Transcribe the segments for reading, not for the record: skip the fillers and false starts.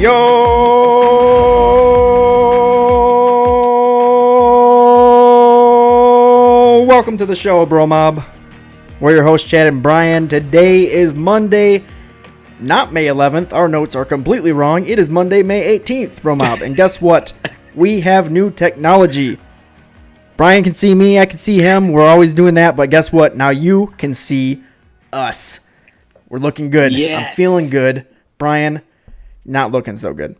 Yo! Welcome to the show, BroMob. We're your hosts, Chad and Bryan. Today is Monday, not May 11th. Our notes are completely wrong. It is Monday, May 18th, BroMob. And guess what? We have new technology. Bryan can see me, I can see him. We're always doing that, but guess what? Now you can see us. We're looking good. Yes. I'm feeling good. Bryan, not looking so good.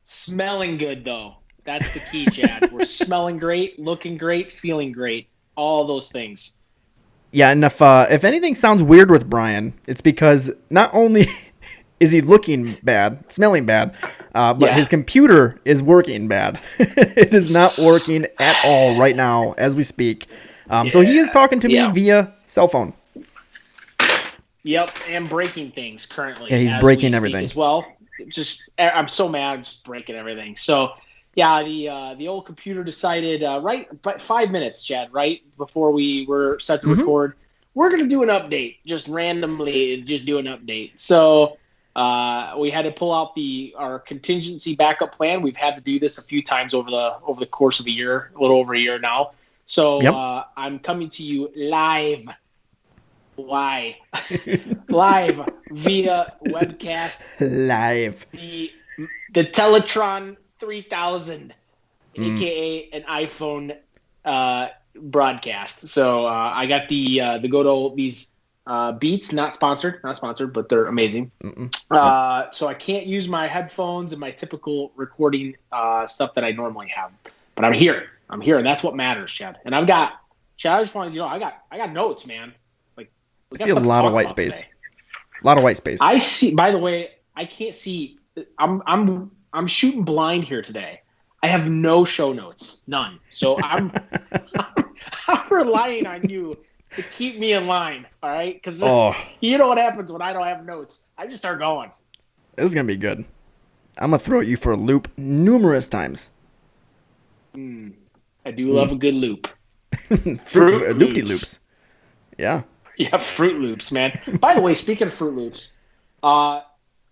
Smelling good, though. That's the key, Chad. We're smelling great, looking great, feeling great. All those things. Yeah, and if anything sounds weird with Bryan, it's because not only is he looking bad, smelling bad, but his computer is working bad. It is not working at all right now as we speak. So he is talking to me via cell phone. Yep, and breaking things currently. Yeah, he's breaking everything as well. I'm so mad, just breaking everything. So, yeah, the old computer decided but 5 minutes, Chad, right before we were set to record, we're gonna do an update, just randomly, just do an update. So. We had to pull out our contingency backup plan. We've had to do this a few times over the course of a year, a little over a year now. So I'm coming to you live via webcast. Live. The Teletron 3000, aka an iPhone broadcast. So I got the good old these. Beats, not sponsored, but they're amazing. So I can't use my headphones and my typical recording stuff that I normally have. But I'm here, and that's what matters, Chad. And I've got, Chad. I just wanted I got notes, man. Like I see a lot of white space. Today. A lot of white space. I see. By the way, I can't see. I'm shooting blind here today. I have no show notes, none. So I'm relying on you to keep me in line, all right? Because you know what happens when I don't have notes. I just start going. This is going to be good. I'm going to throw you for a loop numerous times. I do love a good loop. Fruit loops. Yeah. Yeah, Fruit Loops, man. By the way, speaking of Fruit Loops,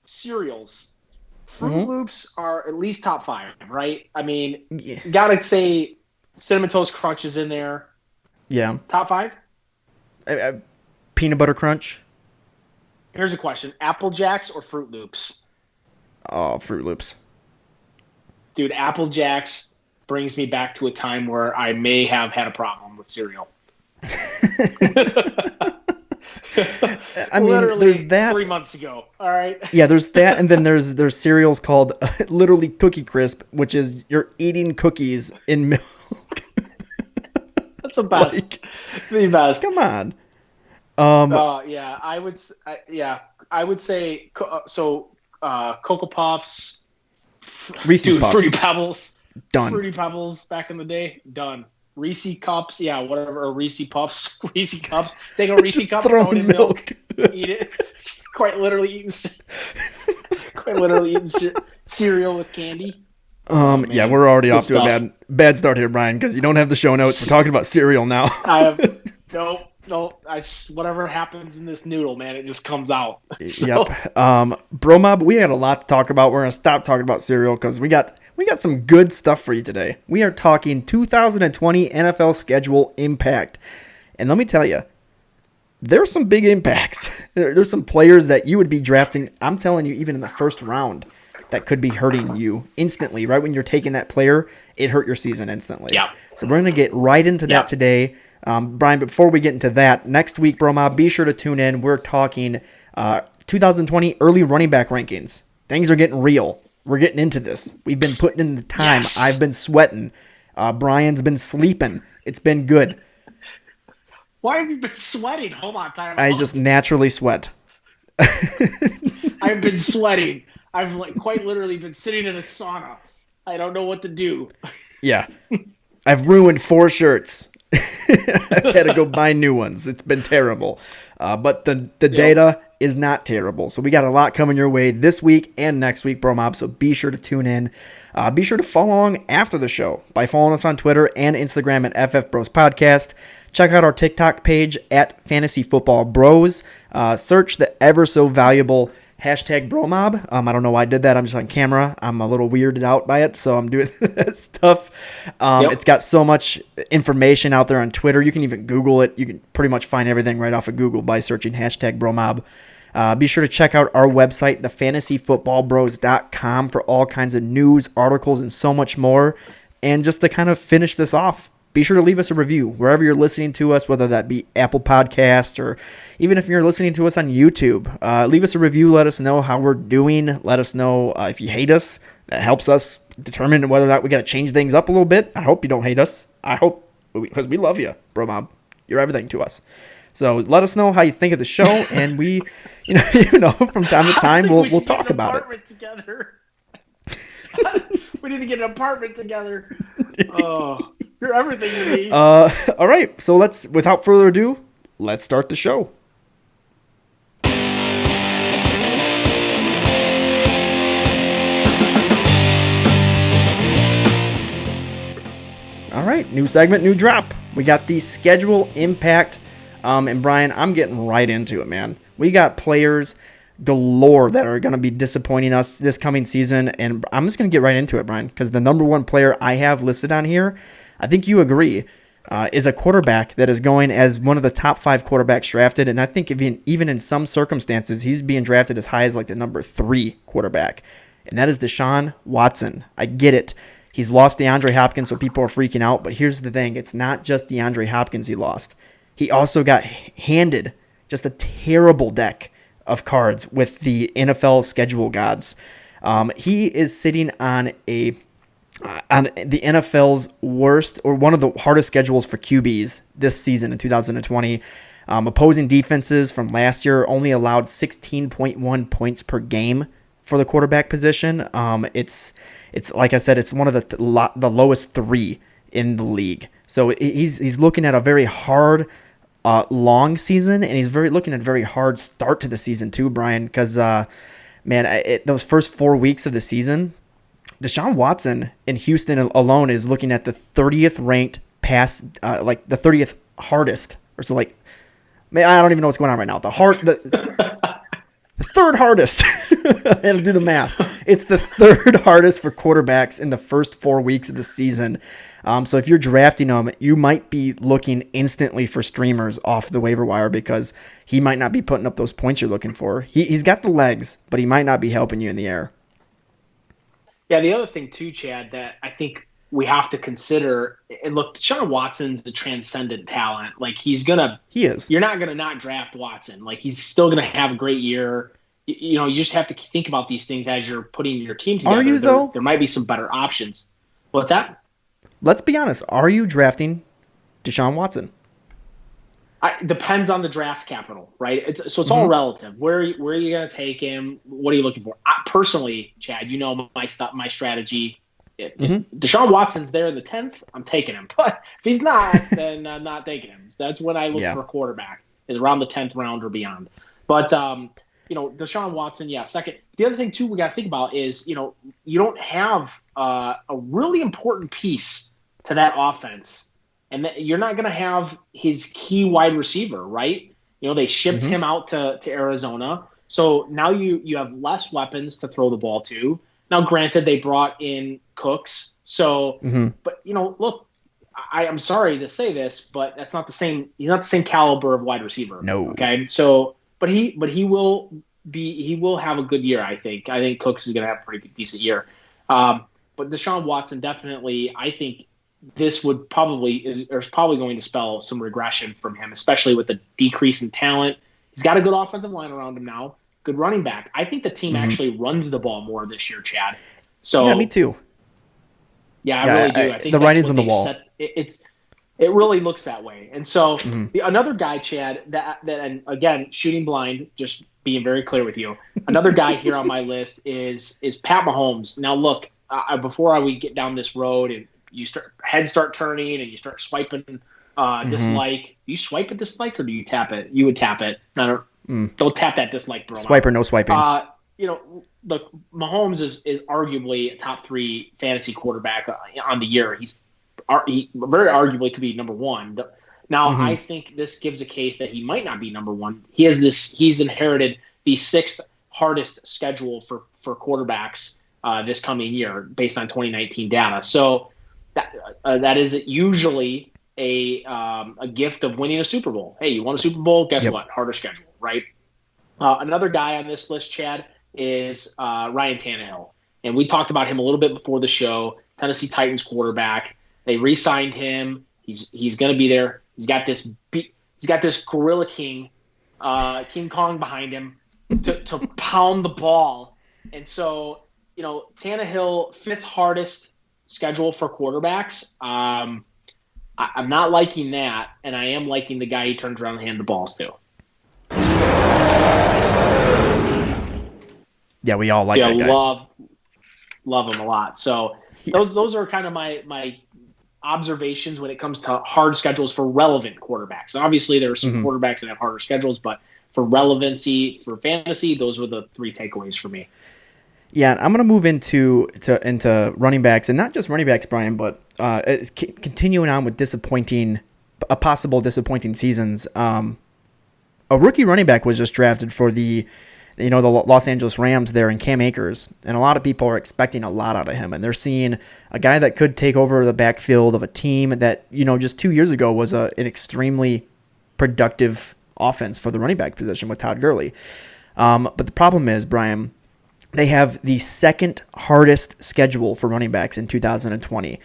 cereals. Fruit Loops are at least top 5, right? I mean, gotta say Cinnamon Toast Crunch is in there. Yeah. Top 5? Peanut Butter Crunch. Here's a question: Apple Jacks or Fruit Loops? Oh, Fruit Loops. Dude, Apple Jacks brings me back to a time where I may have had a problem with cereal. I mean, literally there's that 3 months ago. All right. Yeah, there's that, and then there's cereals called literally Cookie Crisp, which is you're eating cookies in milk. That's the best. The best. Come on. Yeah, I would say so. Cocoa Puffs, Reese's Puffs, Fruity Pebbles, done. Fruity Pebbles back in the day, done. Reese Cups, yeah, whatever. Or Reese Puffs, Reese Cups. Take a Reese cup, throw it in milk, eat it. Quite literally eating cereal with candy. Yeah, we're already off to a bad start here, Bryan, because you don't have the show notes. We're talking about cereal now. I have no. Whatever happens in this noodle, man, it just comes out. So. Yep. BroMob, we had a lot to talk about. We're gonna stop talking about cereal because we got some good stuff for you today. We are talking 2020 NFL schedule impact, and let me tell you, there's some big impacts. There's some players that you would be drafting. I'm telling you, even in the first round, that could be hurting you instantly. Right when you're taking that player, it hurt your season instantly. Yeah. So we're gonna get right into that today. Bryan, before we get into that, next week, BroMob, be sure to tune in. We're talking 2020 early running back rankings. Things are getting real. We're getting into this. We've been putting in the time. Yes. I've been sweating. Bryan's been sleeping. It's been good. Why have you been sweating? Hold on, time. I just naturally sweat. I've been sweating. I've quite literally been sitting in a sauna. I don't know what to do. Yeah. I've ruined 4 shirts. I've had to go buy new ones. It's been terrible. But the data is not terrible. So we got a lot coming your way this week and next week, BroMob. So be sure to tune in. Be sure to follow along after the show by following us on Twitter and Instagram at FF Bros Podcast. Check out our TikTok page at Fantasy Football Bros. Search the ever so valuable hashtag BroMob. I don't know why I did that. I'm just on camera. I'm a little weirded out by it, so I'm doing that stuff. It's got so much information out there on Twitter. You can even Google it. You can pretty much find everything right off of Google by searching hashtag BroMob. Be sure to check out our website, thefantasyfootballbros.com, for all kinds of news, articles, and so much more. And just to kind of finish this off, be sure to leave us a review wherever you're listening to us, whether that be Apple Podcast or even if you're listening to us on YouTube. Leave us a review. Let us know how we're doing. Let us know if you hate us. That helps us determine whether or not we got to change things up a little bit. I hope you don't hate us. I hope, because we love you, BroMob. You're everything to us. So let us know how you think of the show, and we, from time to time, we'll talk about it. Together. We need to get an apartment together. Oh, you're everything to me. All right. So without further ado, let's start the show. All right. New segment, new drop. We got the schedule impact. And Bryan, I'm getting right into it, man. We got players galore that are going to be disappointing us this coming season, and I'm just going to get right into it, Bryan, because the number one player I have listed on here, I think you agree, is a quarterback that is going as one of the top 5 quarterbacks drafted, and I think even in some circumstances, he's being drafted as high as like the number 3 quarterback, and that is Deshaun Watson. I get it. He's lost DeAndre Hopkins, so people are freaking out, but here's the thing. It's not just DeAndre Hopkins he lost. He also got handed just a terrible deck of cards with the NFL schedule gods. He is sitting on the NFL's worst, or one of the hardest schedules for QBs this season in 2020. Opposing defenses from last year only allowed 16.1 points per game for the quarterback position. It's like I said, it's one of the lowest 3 in the league. So he's looking at a very hard, long season, and he's looking at a very hard start to the season too, Bryan, because those first 4 weeks of the season, Deshaun Watson in Houston alone is looking at the 30th ranked pass, the 30th hardest, or so like, I don't even know what's going on right now. The third hardest. I had to do the math. It's the third hardest for quarterbacks in the first 4 weeks of the season. So if you're drafting him, you might be looking instantly for streamers off the waiver wire, because he might not be putting up those points you're looking for. He's got the legs, but he might not be helping you in the air. Yeah, the other thing too, Chad, that I think we have to consider, and look, Deshaun Watson's the transcendent talent. Like he is. You're not gonna not draft Watson. Like he's still gonna have a great year. You just have to think about these things as you're putting your team together. Are you though? There might be some better options. What's that? Let's be honest. Are you drafting Deshaun Watson? Depends on the draft capital, right? It's all relative. Where are you going to take him? What are you looking for? Personally, Chad, my strategy. If Deshaun Watson's there in the 10th, I'm taking him. But if he's not, then I'm not taking him. That's when I look for a quarterback, is around the 10th round or beyond. But Deshaun Watson, second. The other thing too we got to think about is you don't have a really important piece to that offense, and you're not going to have his key wide receiver, right? They shipped him out to Arizona, so now you have less weapons to throw the ball to. Now, granted, they brought in Cooks, so but look, I'm sorry to say this, but that's not the same. He's not the same caliber of wide receiver. No. Okay, so but he will have a good year. I think Cooks is going to have a pretty decent year. But Deshaun Watson, definitely, I think this is probably going to spell some regression from him, especially with the decrease in talent. He's got a good offensive line around him now, good running back. I think the team actually runs the ball more this year, Chad. So yeah, me too. Yeah, I really do. I think the writing's on the wall. It really looks that way. And so another guy, Chad, that and again, shooting blind, just being very clear with you. Another guy here on my list is Pat Mahomes. Now, look, before we get down this road and heads start turning and you start swiping dislike. Do you swipe a dislike or do you tap it? You would tap it. Don't tap that dislike, bro. Swipe or no swiping. Look, Mahomes is arguably a top 3 fantasy quarterback on the year. He very arguably could be number 1. Now, I think this gives a case that he might not be number 1. He's inherited the 6th hardest schedule for quarterbacks this coming year based on 2019 data. So that is usually a gift of winning a Super Bowl. Hey, you won a Super Bowl? Guess what? Harder schedule, right? Another guy on this list, Chad, is Ryan Tannehill. And we talked about him a little bit before the show. Tennessee Titans quarterback. They re-signed him. He's going to be there. He's got this Gorilla King, King Kong behind him to pound the ball. And so, Tannehill, fifth hardest schedule for quarterbacks. I'm not liking that, and I am liking the guy he turns around and hand the balls to. Yeah, we all like that guy. Love him a lot. So those are kind of my observations when it comes to hard schedules for relevant quarterbacks. Obviously, there are some quarterbacks that have harder schedules, but for relevancy, for fantasy, those were the three takeaways for me. Yeah, I'm going to move into running backs, and not just running backs, Brian, but continuing on with possible disappointing seasons. A rookie running back was just drafted for the Los Angeles Rams there in Cam Akers, and a lot of people are expecting a lot out of him, and they're seeing a guy that could take over the backfield of a team that, just 2 years ago was an extremely productive offense for the running back position with Todd Gurley. But the problem is, Brian, they have the second hardest schedule for running backs in 2020.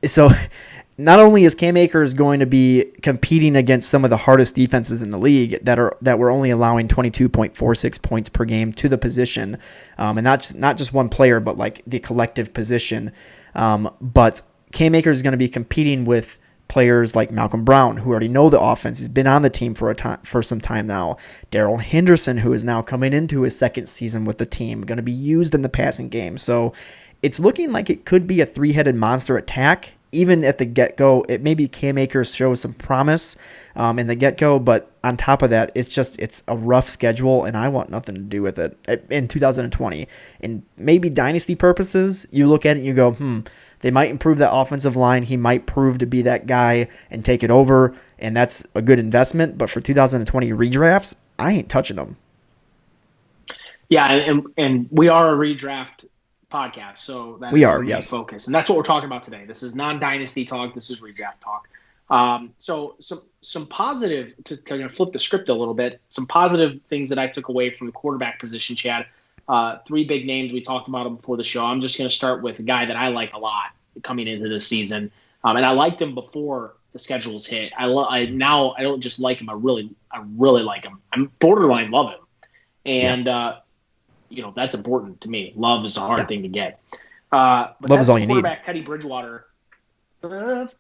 So not only is Cam Akers going to be competing against some of the hardest defenses in the league that were only allowing 22.46 points per game to the position, and not just one player, but like the collective position. But Cam Akers is going to be competing with players like Malcolm Brown, who already know the offense. He's been on the team for some time now. Darrell Henderson, who is now coming into his second season with the team, going to be used in the passing game. So it's looking like it could be a three-headed monster attack. Even at the get-go, it maybe Cam Akers shows some promise in the get-go, but on top of that, it's a rough schedule, and I want nothing to do with it in 2020. And maybe dynasty purposes, you look at it and you go, they might improve that offensive line. He might prove to be that guy and take it over, and that's a good investment. But for 2020 redrafts, I ain't touching them. Yeah, and we are a redraft podcast, so that is our main focus, and that's what we're talking about today. This is non-dynasty talk. This is redraft talk. So some positive, to kind of flip the script a little bit, some positive things that I took away from the quarterback position, Chad. Three big names. We talked about them before the show. I'm just going to start with a guy that I like a lot coming into this season, and I liked him before the schedules hit. Now I don't just like him. I really like him. I'm borderline love him, and that's important to me. Love is a hard thing to get. But love is all you need. Quarterback Teddy Bridgewater. Love,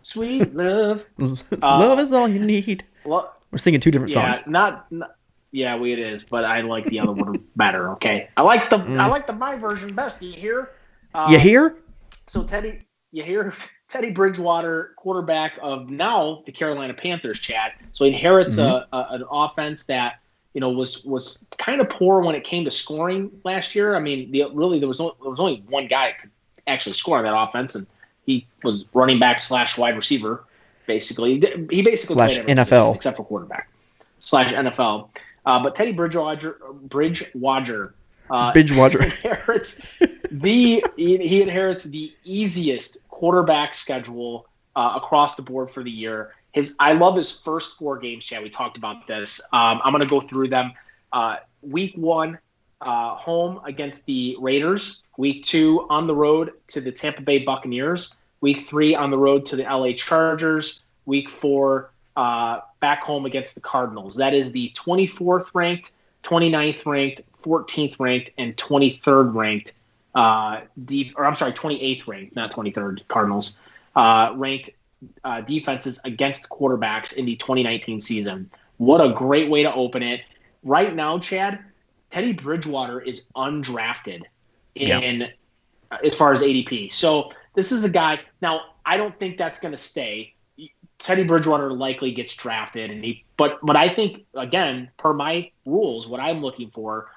sweet love. Love is all you need. We're singing two different songs. Yeah, it is, but I like the other one better. Okay, I like the my version best. You hear? You hear? So Teddy Bridgewater, quarterback of now the Carolina Panthers, Chad. So he inherits an offense that was kind of poor when it came to scoring last year. I mean, there was only one guy that could actually score on that offense, and he was running back / wide receiver, basically. He basically / played every NFL position except for quarterback / NFL. But Teddy Bridgewater inherits he inherits the easiest quarterback schedule across the board for the year. I love his first 4 games, Chad. We talked about this. I'm going to go through them. Week 1, home against the Raiders. Week 2, on the road to the Tampa Bay Buccaneers. Week 3, on the road to the LA Chargers. Week 4, back home against the Cardinals. That is the 24th ranked, 29th ranked, 14th ranked, and 23rd ranked. 28th ranked, not 23rd. Cardinals ranked defenses against quarterbacks in the 2019 season. What a great way to open it. Right now, Chad, Teddy Bridgewater is undrafted as far as ADP. So this is a guy. Now, I don't think that's going to stay. Teddy Bridgewater likely gets drafted, but I think, again, per my rules, what I'm looking for,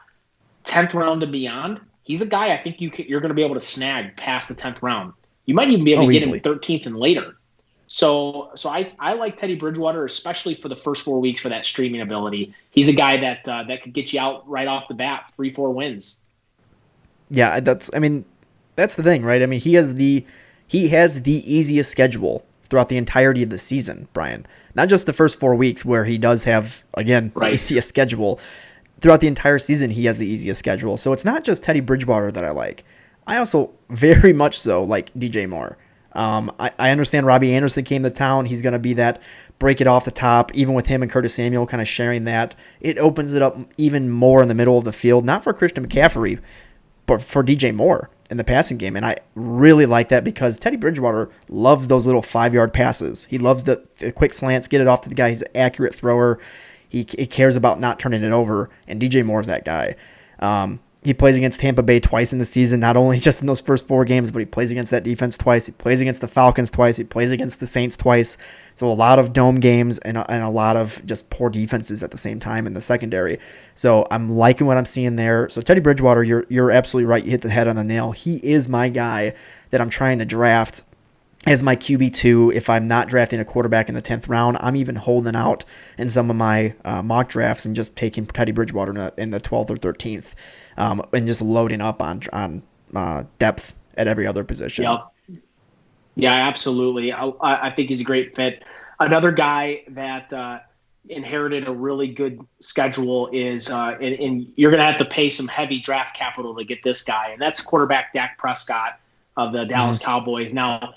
10th round and beyond, he's a guy I think you're going to be able to snag past the 10th round. You might even be able to get him 13th and later. I like Teddy Bridgewater, especially for the first 4 weeks for that streaming ability. He's a guy that could get you out right off the bat, 3-4 wins. Yeah, that's the thing, right? I mean, he has the easiest schedule throughout the entirety of the season, Brian. Not just the first 4 weeks where he does have, again, the Right. easiest schedule. Throughout the entire season, he has the easiest schedule. So it's not just Teddy Bridgewater that I like. I also very much so like DJ Moore. I understand Robbie Anderson came to town. He's going to be that break it off the top, even with him and Curtis Samuel kind of sharing that. It opens it up even more in the middle of the field, not for Christian McCaffrey, but for DJ Moore in the passing game. And I really like that because Teddy Bridgewater loves those little 5-yard passes. He loves the quick slants, get it off to the guy. He's an accurate thrower. He cares about not turning it over, and DJ Moore's that guy. He plays against Tampa Bay twice in the season, not only just in those first 4 games, but he plays against that defense twice. He plays against the Falcons twice. He plays against the Saints twice. So a lot of dome games and a lot of just poor defenses at the same time in the secondary. So I'm liking what I'm seeing there. So Teddy Bridgewater, you're absolutely right. You hit the head on the nail. He is my guy that I'm trying to draft as my QB2. If I'm not drafting a quarterback in the 10th round, I'm even holding out in some of my mock drafts and just taking Teddy Bridgewater in the 12th or 13th, and just loading up on depth at every other position. Yep. Yeah, absolutely. I think he's a great fit. Another guy that inherited a really good schedule is, and you're going to have to pay some heavy draft capital to get this guy, and that's quarterback Dak Prescott of the Dallas Cowboys. Now,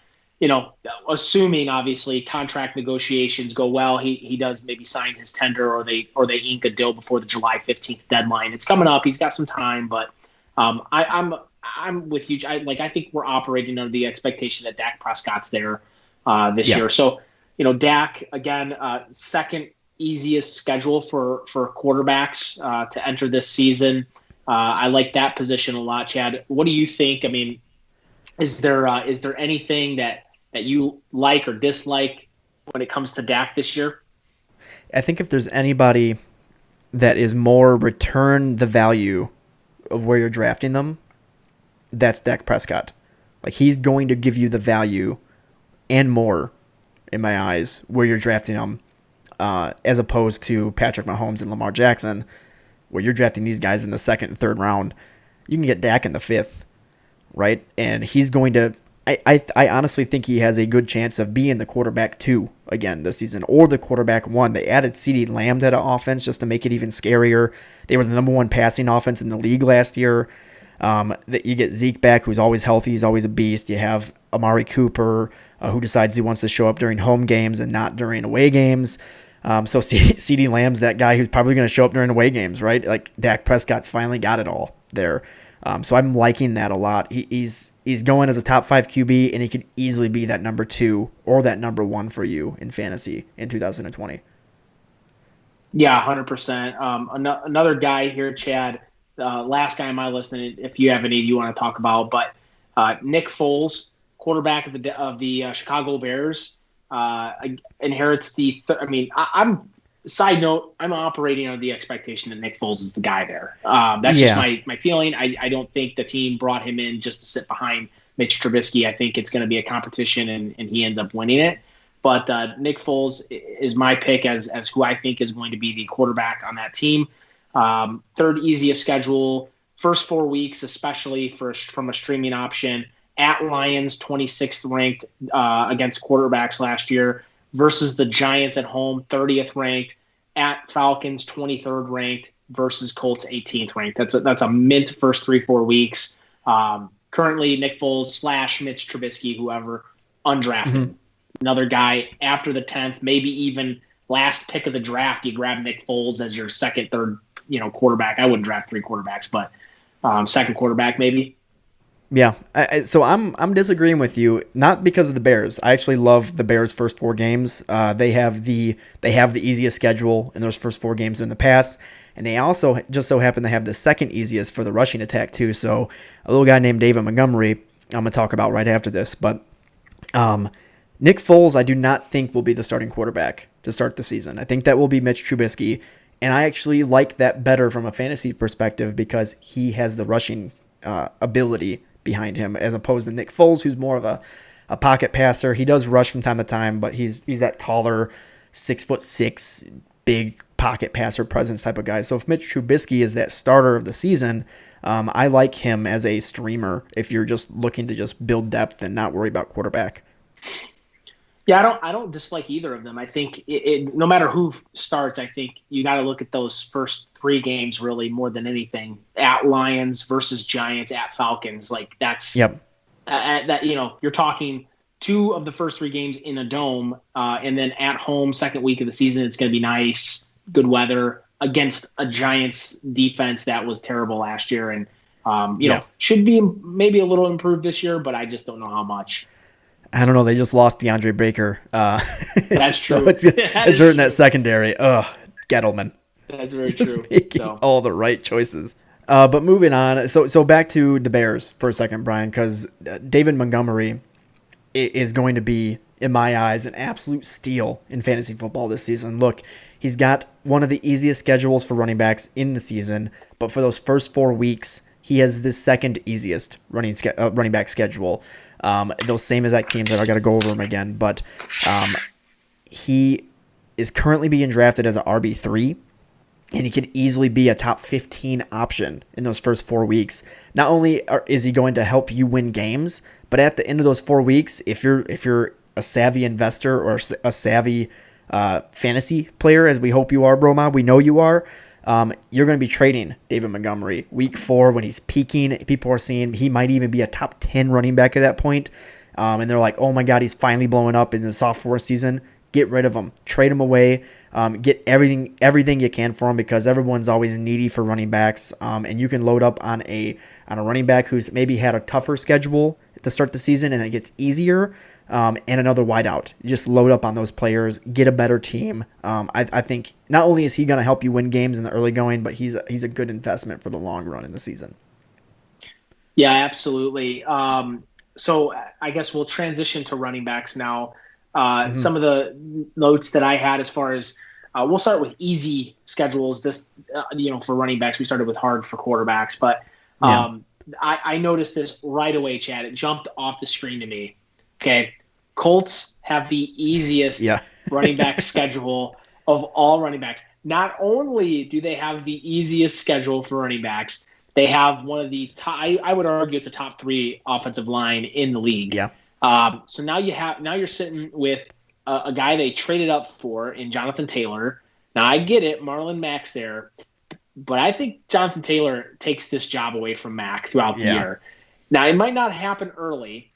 assuming obviously contract negotiations go well, he does maybe sign his tender or they ink a deal before the July 15th deadline. It's coming up. He's got some time, but I'm with you. I think we're operating under the expectation that Dak Prescott's there this year. So, Dak again, second easiest schedule for quarterbacks to enter this season. I like that position a lot, Chad. What do you think? I mean, is there anything that you like or dislike when it comes to Dak this year? I think if there's anybody that is more return the value of where you're drafting them, that's Dak Prescott. Like, he's going to give you the value and more, in my eyes, where you're drafting them, as opposed to Patrick Mahomes and Lamar Jackson, where you're drafting these guys in the 2nd and 3rd round. You can get Dak in the 5th, right? And he's going to... I honestly think he has a good chance of being the quarterback 2 again this season, or the quarterback 1. They added CeeDee Lamb to the offense just to make it even scarier. They were the number 1 passing offense in the league last year. You get Zeke back, who's always healthy. He's always a beast. You have Amari Cooper, who decides he wants to show up during home games and not during away games. So CeeDee Lamb's that guy who's probably going to show up during away games, right? Like, Dak Prescott's finally got it all there. So I'm liking that a lot. He's going as a top 5 QB, and he could easily be that number 2 or that number 1 for you in fantasy in 2020. Yeah, 100%. Another guy here, Chad, last guy on my list, and if you have any you want to talk about, but Nick Foles, quarterback of the Chicago Bears, inherits the. I'm. Side note, I'm operating under the expectation that Nick Foles is the guy there. That's just my feeling. I don't think the team brought him in just to sit behind Mitch Trubisky. I think it's going to be a competition, and he ends up winning it. But Nick Foles is my pick as who I think is going to be the quarterback on that team. 3rd easiest schedule, first 4 weeks, especially from a streaming option. At Lions, 26th ranked against quarterbacks last year, versus the Giants at home, 30th ranked. At Falcons, 23rd ranked, versus Colts, 18th ranked. That's a mint first 3-4 weeks. Currently, Nick Foles / Mitch Trubisky, whoever, undrafted. Another guy after the 10th, maybe even last pick of the draft, you grab Nick Foles as your 2nd, 3rd, quarterback. I wouldn't draft 3 quarterbacks, but 2nd quarterback maybe. Yeah, so I'm disagreeing with you, not because of the Bears. I actually love the Bears' first 4 games. They have the easiest schedule in those first 4 games in the past, and they also just so happen to have the 2nd easiest for the rushing attack too. So a little guy named David Montgomery, I'm gonna talk about right after this. But Nick Foles, I do not think will be the starting quarterback to start the season. I think that will be Mitch Trubisky, and I actually like that better from a fantasy perspective because he has the rushing ability behind him, as opposed to Nick Foles, who's more of a pocket passer. He does rush from time to time, but he's that taller, 6'6", big pocket passer presence type of guy. So if Mitch Trubisky is that starter of the season, I like him as a streamer if you're just looking to just build depth and not worry about quarterback. Yeah, I don't dislike either of them. I think no matter who starts, I think you got to look at those first 3 games really more than anything. At Lions versus Giants, at Falcons, like that's that you're talking 2 of the first 3 games in a dome, and then at home second week of the season. It's going to be nice, good weather against a Giants defense that was terrible last year, and should be maybe a little improved this year, but I just don't know how much. I don't know. They just lost DeAndre Baker. That's so true. it's hurting that secondary. Ugh, Gettleman. That's very just true. Making all the right choices. But moving on. So back to the Bears for a second, Brian, because David Montgomery is going to be, in my eyes, an absolute steal in fantasy football this season. Look, he's got one of the easiest schedules for running backs in the season, but for those first 4 weeks, he has the second easiest running back schedule. Those same exact teams that I got to go over them again, but he is currently being drafted as an RB3, and he can easily be a top 15 option in those first 4 weeks. Not only is he going to help you win games, but at the end of those 4 weeks, if you're a savvy investor or a savvy fantasy player, as we hope you are, BroMob, we know you are, you're going to be trading David Montgomery. Week 4, when he's peaking, people are seeing he might even be a top 10 running back at that point. And they're like, oh my God, he's finally blowing up in the sophomore season. Get rid of him. Trade him away. Get everything you can for him, because everyone's always needy for running backs. And you can load up on a running back who's maybe had a tougher schedule to start the season, and it gets easier. And another wideout. Just load up on those players, get a better team. I think not only is he going to help you win games in the early going, but he's a good investment for the long run in the season. Yeah, absolutely. So I guess we'll transition to running backs now. Some of the notes that I had as far as we'll start with easy schedules. This, for running backs, we started with hard for quarterbacks, but I noticed this right away, Chad. It jumped off the screen to me. Okay, Colts have the easiest running back schedule of all running backs. Not only do they have the easiest schedule for running backs, they have one of the top, I would argue it's the top 3 offensive line in the league. Yeah. So now you're sitting with a guy they traded up for in Jonathan Taylor. Now I get it, Marlon Mack's there, but I think Jonathan Taylor takes this job away from Mack throughout the year. Now it might not happen early,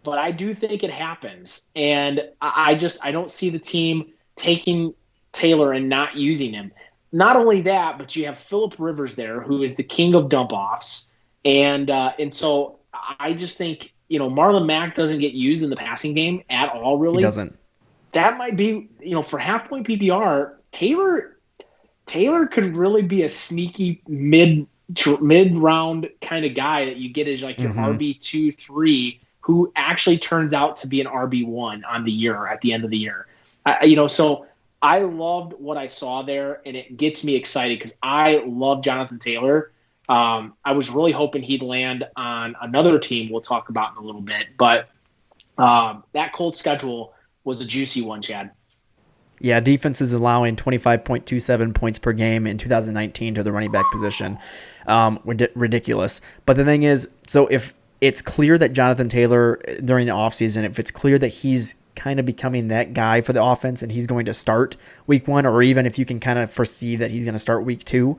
but I do think it happens. And I don't see the team taking Taylor and not using him. Not only that, but you have Phillip Rivers there, who is the king of dump-offs. And so I just think, Marlon Mack doesn't get used in the passing game at all, really. He doesn't. That might be, for half-point PPR, Taylor could really be a sneaky mid-round kind of guy that you get as like your RB2, 3, who actually turns out to be an RB1 on the year at the end of the year. So I loved what I saw there, and it gets me excited because I love Jonathan Taylor. I was really hoping he'd land on another team we'll talk about in a little bit, but that Colts schedule was a juicy one, Chad. Yeah, defense is allowing 25.27 points per game in 2019 to the running back position. Ridiculous. But the thing is, so if it's clear that Jonathan Taylor during the offseason, if it's clear that he's kind of becoming that guy for the offense and he's going to start week 1, or even if you can kind of foresee that he's going to start week 2,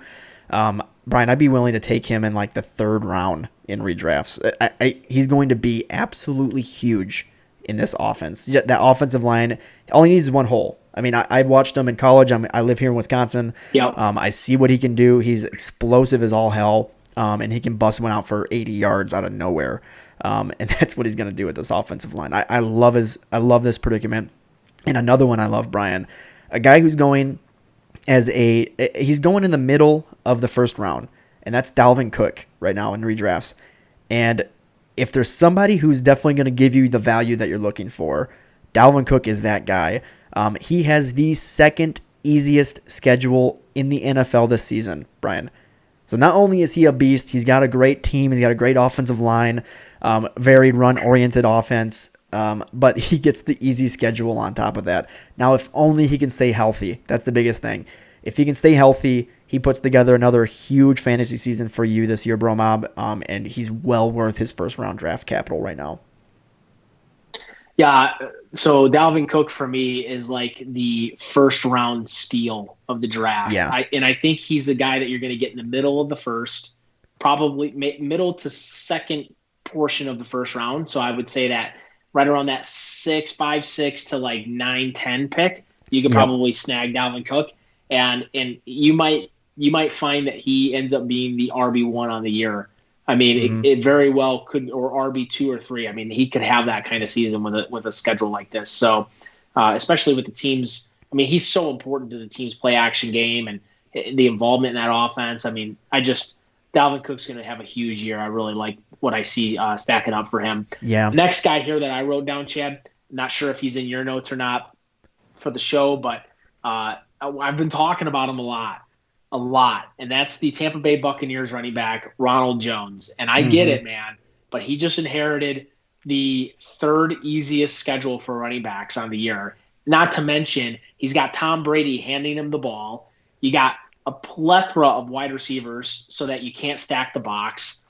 Brian, I'd be willing to take him in like the 3rd round in redrafts. He's going to be absolutely huge in this offense. That offensive line, all he needs is one hole. I mean, I've watched him in college. I live here in Wisconsin. Yep. I see what he can do. He's explosive as all hell, and he can bust one out for 80 yards out of nowhere. And that's what he's going to do with this offensive line. I love this predicament. And another one I love, Brian, a guy who's going he's going in the middle of the 1st round, and that's Dalvin Cook right now in redrafts. And if there's somebody who's definitely going to give you the value that you're looking for, Dalvin Cook is that guy. He has the 2nd easiest schedule in the NFL this season, Brian. So not only is he a beast, he's got a great team, he's got a great offensive line, very run-oriented offense. but he gets the easy schedule on top of that. Now, if only he can stay healthy. That's the biggest thing. If he can stay healthy, he puts together another huge fantasy season for you this year, BroMob, and he's well worth his first-round draft capital right now. Yeah, so Dalvin Cook for me is like the first-round steal of the draft. Yeah. I think he's the guy that you're going to get in the middle of the first, probably middle to second portion of the first round. So I would say that right around that 6 to like 9-10 pick, you could probably snag Dalvin Cook, and you might find that he ends up being the RB1 on the year. I mean, it very well could, or RB2 or 3. I mean, he could have that kind of season with a schedule like this. So, especially with the teams, I mean, he's so important to the team's play action game and the involvement in that offense. I mean, Dalvin Cook's going to have a huge year. I really like what I see stacking up for him. Yeah. Next guy here that I wrote down, Chad, not sure if he's in your notes or not for the show, but I've been talking about him a lot, and that's the Tampa Bay Buccaneers running back, Ronald Jones. And I get it, man, but he just inherited the third easiest schedule for running backs on the year. Not to mention, he's got Tom Brady handing him the ball. You got a plethora of wide receivers so that you can't stack the box.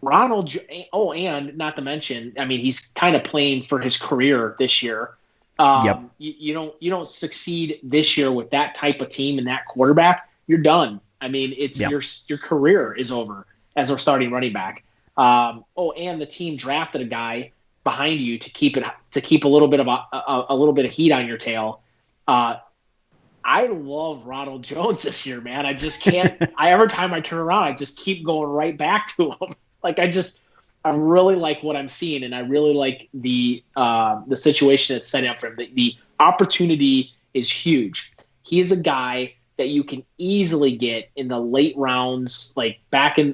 And not to mention, I mean, he's kind of playing for his career this year. You don't succeed this year with that type of team and that quarterback. You're done. I mean, it's your career is over as a starting running back. And the team drafted a guy behind you to keep a little bit of a little bit of heat on your tail. I love Ronald Jones this year, man. I just can't. Every time I turn around, I just keep going right back to him. Like I really like what I'm seeing, and I really like the situation that's setting up for him. The opportunity is huge. He is a guy that you can easily get in the late rounds, like back in,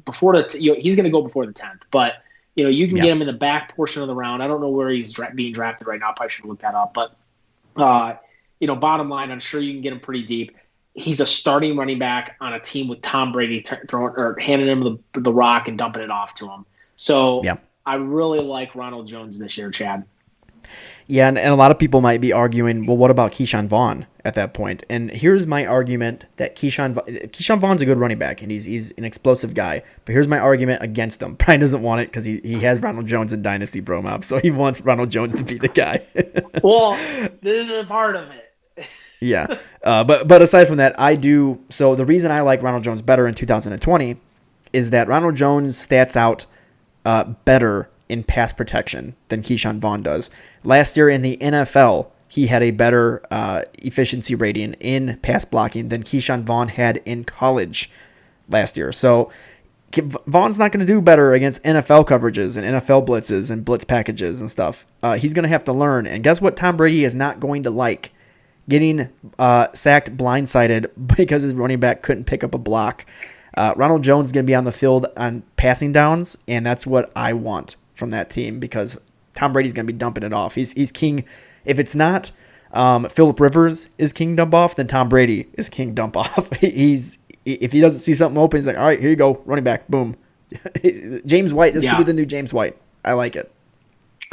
before he's going to go before the 10th, but you can get him in the back portion of the round. I don't know where he's being drafted right now. I probably should look that up, but bottom line, I'm sure you can get him pretty deep. He's a starting running back on a team with Tom Brady handing him the rock and dumping it off to him. So I really like Ronald Jones this year, Chad. Yeah, and a lot of people might be arguing, well, what about Keyshawn Vaughan at that point? And here's my argument that Keyshawn Vaughan's a good running back, and he's an explosive guy. But here's my argument against him. Brian doesn't want it because he has Ronald Jones in Dynasty BroMob, so he wants Ronald Jones to be the guy. Well, this is a part of it. Yeah, but aside from that, I do. So the reason I like Ronald Jones better in 2020 is that Ronald Jones stats out better in pass protection than Keyshawn Vaughan does. Last year in the NFL, he had a better efficiency rating in pass blocking than Keyshawn Vaughan had in college last year. So Vaughn's not going to do better against NFL coverages and NFL blitzes and blitz packages and stuff. He's going to have to learn. And guess what Tom Brady is not going to like? Getting sacked blindsided because his running back couldn't pick up a block. Ronald Jones is going to be on the field on passing downs, and that's what I want from that team because Tom Brady's going to be dumping it off. He's king. If it's not Phillip Rivers is king dump off, then Tom Brady is king dump off. If he doesn't see something open, he's like, all right, here you go, running back, boom. James White, this could be the new James White. I like it.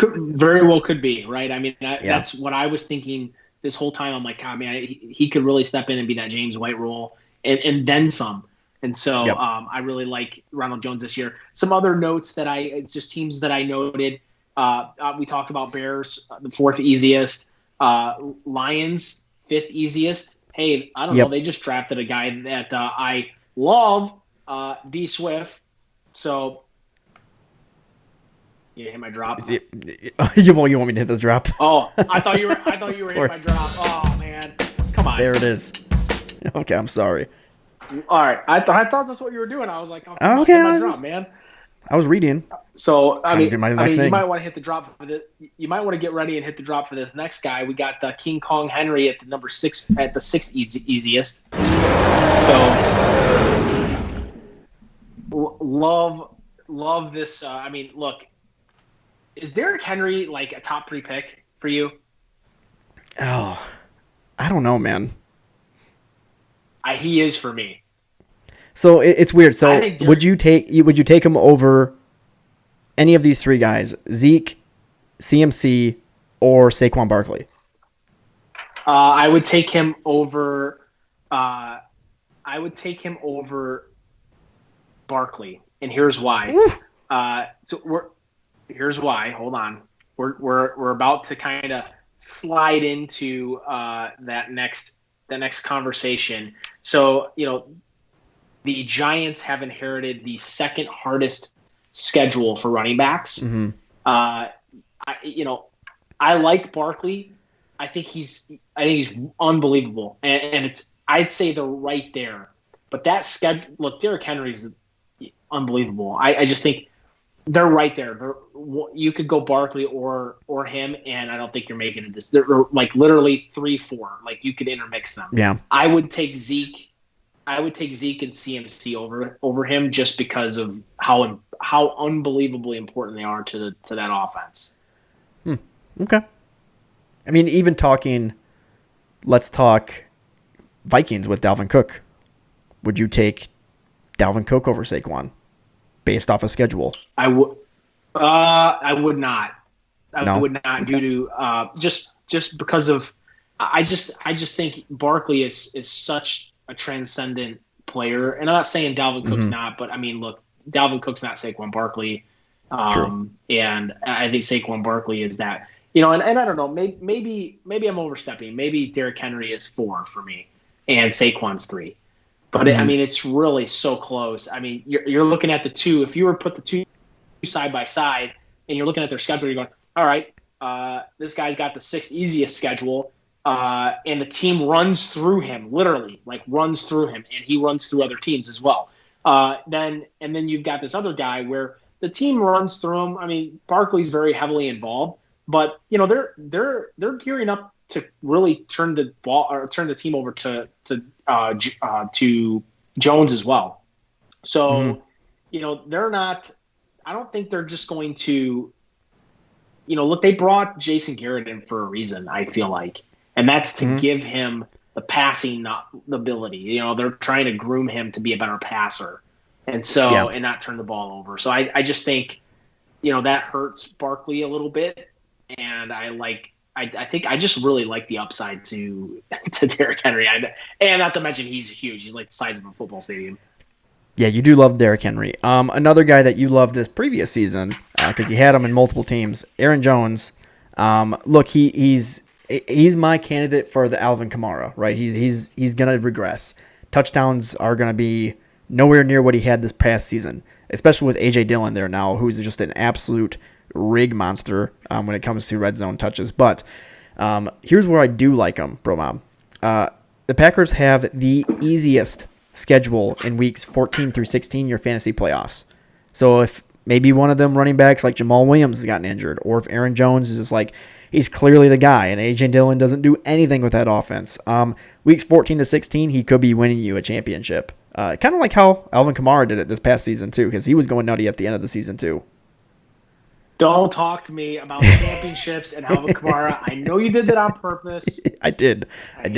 Very well could be, right? I mean, that's what I was thinking this whole time. I'm like, God, man, he could really step in and be that James White role and then some. And so I really like Ronald Jones this year. Some other notes it's just teams that I noted. We talked about Bears, the fourth easiest. Lions, fifth easiest. Hey, I don't know. They just drafted a guy that I love, D Swift. So you hit my drop. You want me to hit this drop? Oh, I thought you were hitting my drop. Oh man, come on. There it is. Okay, I'm sorry. All right, I thought that's what you were doing. I was like, oh, okay, hit my drop, man. I was reading. So I mean, you thing. might want to hit the drop for this. You might want to get ready and hit the drop for this next guy. We got King Kong Henry at the number 6 at the sixth easiest. So love this. I mean, look, is Derrick Henry like a top 3 pick for you? Oh, I don't know, man. He is for me. So it's weird. So would you take him over any of these 3 guys? Zeke, CMC, or Saquon Barkley? I would take him over. I would take him over Barkley, and here's why. Here's why. Hold on. We're about to kind of slide into that next conversation. So the Giants have inherited the second hardest schedule for running backs. Mm-hmm. I like Barkley. I think he's unbelievable, and I'd say they're right there. But that schedule, look, Derrick Henry's unbelievable. I just think they're right there. You could go Barkley or him, and I don't think you're making it. They're like literally 3-4. Like you could intermix them. Yeah, I would take Zeke. I would take Zeke and CMC over him just because of how unbelievably important they are to that offense. Okay. I mean, even let's talk Vikings with Dalvin Cook. Would you take Dalvin Cook over Saquon based off a schedule? I would not. I would not due to just because of I just think Barkley is such a transcendent player, and I'm not saying Dalvin Cook's not, but I mean, look, Dalvin Cook's not Saquon Barkley, and I think Saquon Barkley is that. And I don't know, maybe I'm overstepping. Maybe Derrick Henry is 4 for me, and Saquon's 3. But I mean, it's really so close. I mean, you're looking at the two. If you were to put the two side by side, and you're looking at their schedule, you're going, all right, this guy's got the 6th easiest schedule, and the team runs through him, literally, like runs through him, and he runs through other teams as well. Then you've got this other guy where the team runs through him. I mean, Barkley's very heavily involved. But they're gearing up to really turn the ball or turn the team over to Jones as well. So they're not. I don't think they're just going to. Look, they brought Jason Garrett in for a reason. I feel like, and that's to give him the passing ability. They're trying to groom him to be a better passer, and not turn the ball over. So I just think that hurts Barkley a little bit. And I think I just really like the upside to Derrick Henry. And not to mention he's huge. He's like the size of a football stadium. Yeah, you do love Derrick Henry. Another guy that you loved this previous season, because you had him in multiple teams, Aaron Jones. Look, he's my candidate for the Alvin Kamara, right? He's going to regress. Touchdowns are going to be nowhere near what he had this past season, especially with A.J. Dillon there now, who's just an absolute rig monster when it comes to red zone touches. But here's where I do like him, BroMob. The Packers have the easiest schedule in weeks 14 through 16, your fantasy playoffs. So if maybe one of them running backs like Jamal Williams has gotten injured, or if Aaron Jones is just like, he's clearly the guy, and A.J. Dillon doesn't do anything with that offense. Weeks 14 to 16, he could be winning you a championship. Kind of like how Alvin Kamara did it this past season, too, because he was going nutty at the end of the season, too. Don't talk to me about championships and Alvin Kamara. I know you did that on purpose. I did. I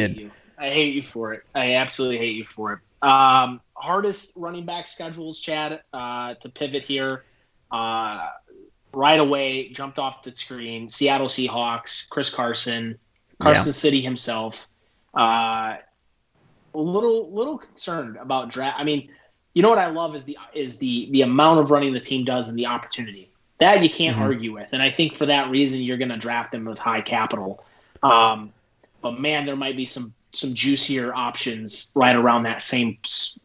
hate you for it. I absolutely hate you for it. Hardest running back schedules, Chad, to pivot here. Right away, jumped off the screen. Seattle Seahawks, Carson City himself. A little concerned about draft. I mean, what I love is the amount of running the team does and the opportunity. That you can't argue with. And I think for that reason, you're going to draft them with high capital. But, man, there might be some juicier options right around that same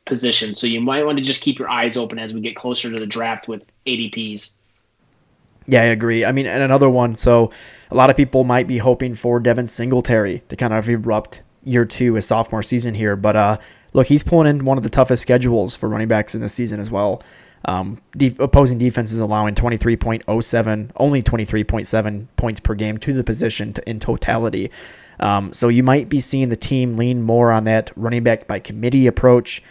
position. So you might want to just keep your eyes open as we get closer to the draft with ADPs. Yeah, I agree. I mean, and another one. So a lot of people might be hoping for Devin Singletary to kind of erupt year 2, his sophomore season here. But, look, he's pulling in one of the toughest schedules for running backs in this season as well. Opposing defenses allowing only 23.7 points per game to the position in totality. So you might be seeing the team lean more on that running back by committee approach,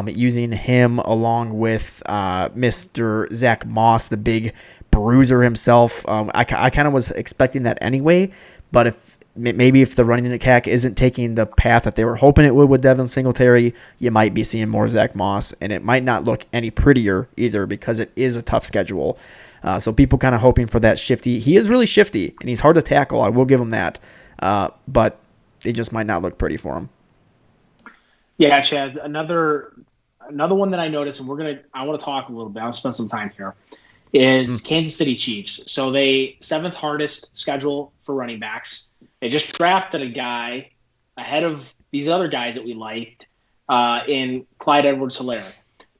using him along with Mr. Zach Moss, the big bruiser himself. I kind of was expecting that anyway, but if maybe if the running attack isn't taking the path that they were hoping it would with Devin Singletary, you might be seeing more Zach Moss, and it might not look any prettier either because it is a tough schedule. So people kind of hoping for that shifty. He is really shifty, and he's hard to tackle. I will give him that. But it just might not look pretty for him. Yeah, Chad, another one that I noticed, and I want to talk a little bit. I'll spend some time here. Is Kansas City Chiefs. So they 7th hardest schedule for running backs. They just drafted a guy ahead of these other guys that we liked in Clyde Edwards-Helaire.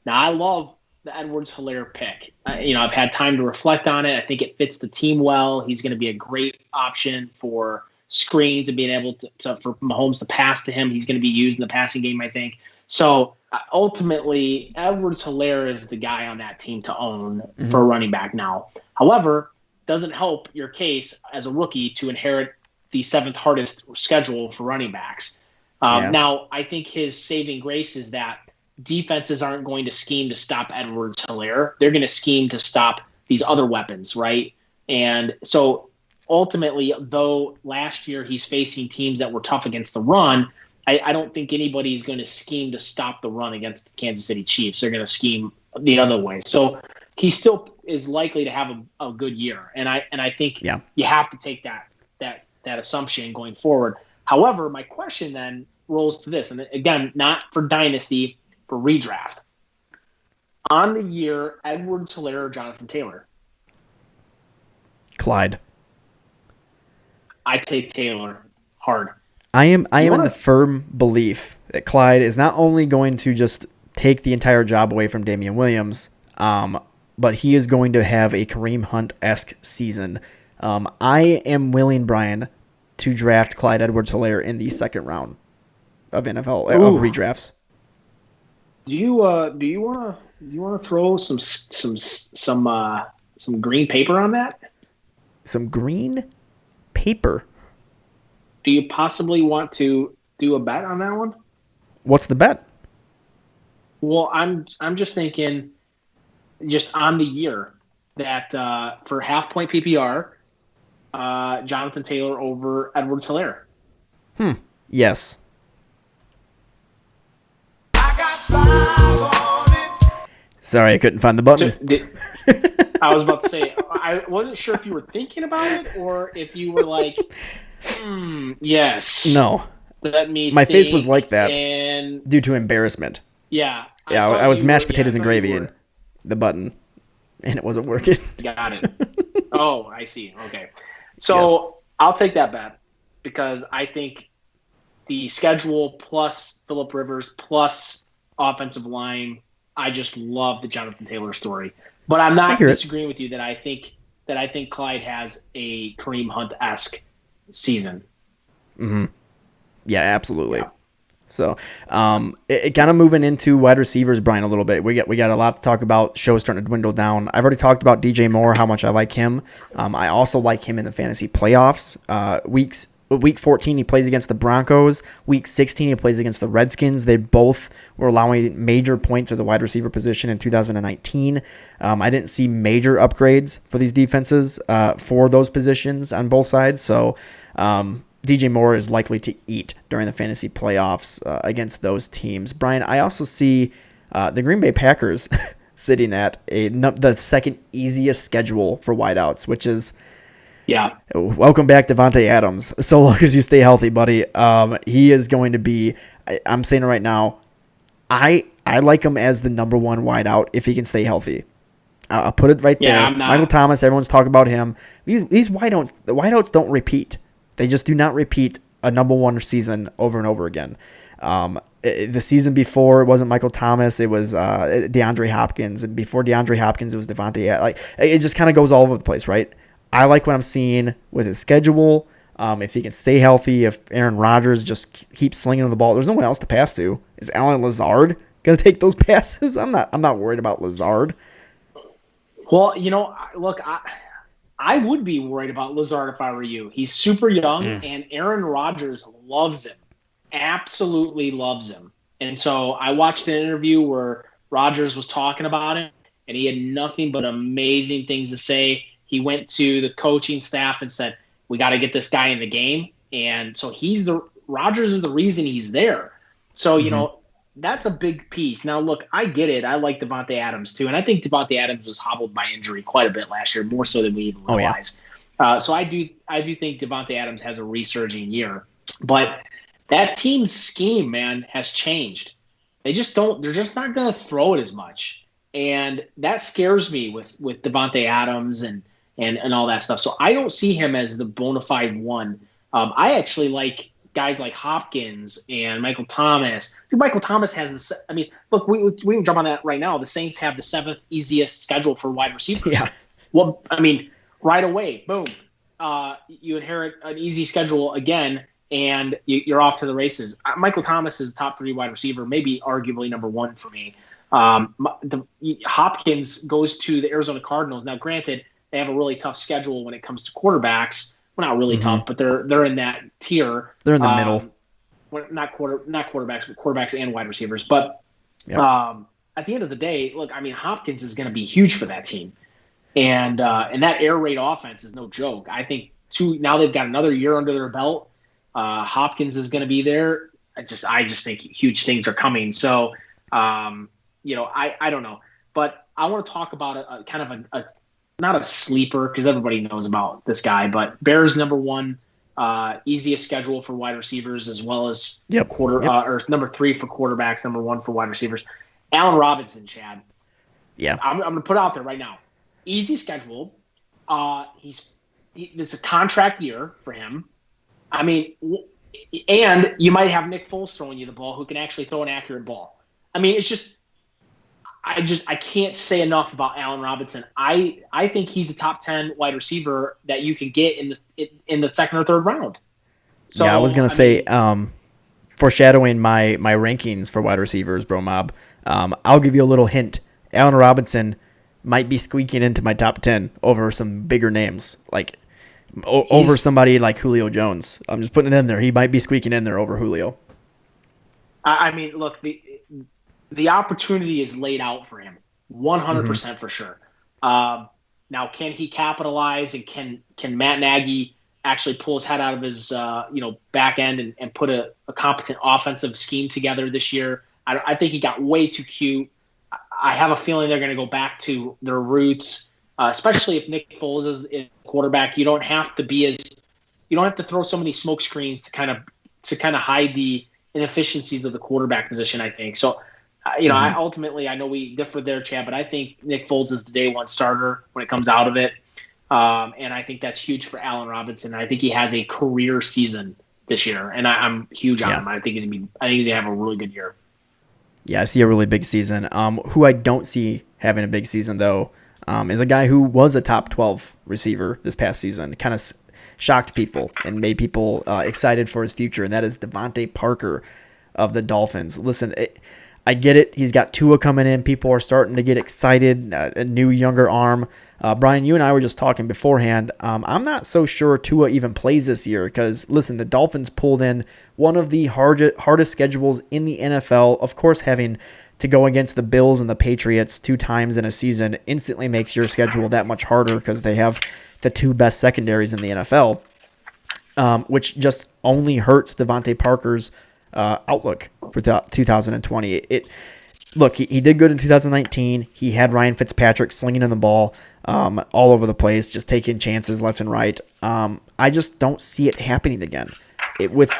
Now, I love the Edwards-Helaire pick. I've had time to reflect on it. I think it fits the team well. He's going to be a great option for screens and being able for Mahomes to pass to him. He's going to be used in the passing game, I think. So ultimately, Edwards-Helaire is the guy on that team to own for a running back now. However, doesn't help your case as a rookie to inherit the 7th hardest schedule for running backs. Now, I think his saving grace is that defenses aren't going to scheme to stop Edwards-Helaire. They're going to scheme to stop these other weapons, right? And so ultimately, though last year he's facing teams that were tough against the run, I don't think anybody's going to scheme to stop the run against the Kansas City Chiefs. They're going to scheme the other way. So he still is likely to have a good year. And I think you have to take that assumption going forward. However, my question then rolls to this, and again, not for dynasty, for redraft. On the year, Edwards-Helaire or Jonathan Taylor? Clyde. I take Taylor hard. I am in the firm belief that Clyde is not only going to just take the entire job away from Damian Williams, but he is going to have a Kareem Hunt-esque season. I am willing, Bryan, to draft Clyde Edwards-Helaire in the 2nd round of NFL of redrafts. Do you want to throw some green paper on that? Some green paper. Do you possibly want to do a bet on that one? What's the bet? Well, I'm just thinking, just on the year that for half-point PPR, Jonathan Taylor over Edwards-Helaire. Yes. Sorry, I couldn't find the button. I was about to say, I wasn't sure if you were thinking about it or if you were like, yes. No. My face was like that and due to embarrassment. Yeah. I was mashed potatoes and gravy in the button, and it wasn't working. Got it. Oh, I see. Okay. So I'll take that bet because I think the schedule plus Phillip Rivers plus offensive line, I just love the Jonathan Taylor story. But I'm not disagreeing with you that I think Clyde has a Kareem Hunt-esque season. Mm-hmm. Yeah, absolutely. Yeah. So, it kind of moving into wide receivers, Bryan, a little bit. We got a lot to talk about. Show's starting to dwindle down. I've already talked about DJ Moore, how much I like him. I also like him in the fantasy playoffs. Week 14, he plays against the Broncos. Week 16, he plays against the Redskins. They both were allowing major points at the wide receiver position in 2019. I didn't see major upgrades for these defenses for those positions on both sides. So, DJ Moore is likely to eat during the fantasy playoffs against those teams. Bryan, I also see the Green Bay Packers sitting at the second easiest schedule for wideouts, which is welcome back, Devontae Adams. So long as you stay healthy, buddy. He is going to be. I'm saying it right now. I like him as the number one wideout if he can stay healthy. I'll put it right there. Michael Thomas. Everyone's talking about him. These wideouts. The wideouts don't repeat. They just do not repeat a number one season over and over again. The season before, it wasn't Michael Thomas. It was DeAndre Hopkins. And before DeAndre Hopkins, it was Devontae. Like, it just kind of goes all over the place, right? I like what I'm seeing with his schedule. If he can stay healthy, if Aaron Rodgers just keeps slinging the ball, there's no one else to pass to. Is Allen Lazard going to take those passes? I'm not worried about Lazard. Well, look, I would be worried about Lazard if I were you. He's super young, and Aaron Rodgers loves him. Absolutely loves him. And so I watched an interview where Rodgers was talking about him, and he had nothing but amazing things to say. He went to the coaching staff and said, we got to get this guy in the game. And so Rodgers is the reason he's there. So, that's a big piece. Now, look, I get it. I like Devontae Adams too. And I think Devontae Adams was hobbled by injury quite a bit last year, more so than we even realized. So I do think Devontae Adams has a resurging year. But that team's scheme, man, has changed. They're just not going to throw it as much. And that scares me with Devontae Adams and all that stuff. So I don't see him as the bona fide one. I actually like guys like Hopkins and Michael Thomas. Michael Thomas has this. I mean, look, we can jump on that right now. The Saints have the 7th easiest schedule for wide receivers. Yeah. Well, I mean, right away, boom, you inherit an easy schedule again, and you're off to the races. Michael Thomas is the top 3 wide receiver, maybe arguably number 1 for me. Hopkins goes to the Arizona Cardinals. Now, granted, they have a really tough schedule when it comes to quarterbacks. Well, not really tough, but they're in that tier. They're in the middle. Not quarterbacks, but quarterbacks and wide receivers. But at the end of the day, look, I mean, Hopkins is going to be huge for that team, and that air raid offense is no joke. I think now they've got another year under their belt. Hopkins is going to be there. I just think huge things are coming. So, I don't know, but I want to talk about a kind of not a sleeper because everybody knows about this guy, but Bears number 1, easiest schedule for wide receivers as well as or number 3 for quarterbacks, number 1 for wide receivers. Allen Robinson, Chad. Yeah, I'm going to put it out there right now. Easy schedule. This is a contract year for him. I mean, and you might have Nick Foles throwing you the ball, who can actually throw an accurate ball. I mean, it's just. I can't say enough about Allen Robinson. I think he's a top 10 wide receiver that you can get in the second or third round. So yeah, I was gonna say, foreshadowing my rankings for wide receivers, BroMob. I'll give you a little hint. Allen Robinson might be squeaking into my top 10 over some bigger names, like over somebody like Julio Jones. I'm just putting it in there. He might be squeaking in there over Julio. I mean, look, the opportunity is laid out for him, 100% for sure. Now, can he capitalize, and can Matt Nagy actually pull his head out of his back end and put a competent offensive scheme together this year? I think he got way too cute. I have a feeling they're going to go back to their roots, especially if Nick Foles is in quarterback. You don't have to throw so many smoke screens to kind of hide the inefficiencies of the quarterback position, I think. So. I know we differ there, Chad, but I think Nick Foles is the day 1 starter when it comes out of it. And I think that's huge for Allen Robinson. I think he has a career season this year, and I'm huge on him. I think he's going to have a really good year. Yeah, I see a really big season. Who I don't see having a big season, though, is a guy who was a top 12 receiver this past season. Kind of shocked people and made people excited for his future, and that is Devontae Parker of the Dolphins. Listen, I get it. He's got Tua coming in. People are starting to get excited. A new, younger arm. Bryan, you and I were just talking beforehand. I'm not so sure Tua even plays this year because, listen, the Dolphins pulled in one of the hardest schedules in the NFL. Of course, having to go against the Bills and the Patriots 2 times in a season instantly makes your schedule that much harder because they have the 2 best secondaries in the NFL, which just only hurts Devontae Parker's outlook for 2020. Look, he did good in 2019. He had Ryan Fitzpatrick slinging in the ball all over the place, just taking chances left and right. I just don't see it happening again. With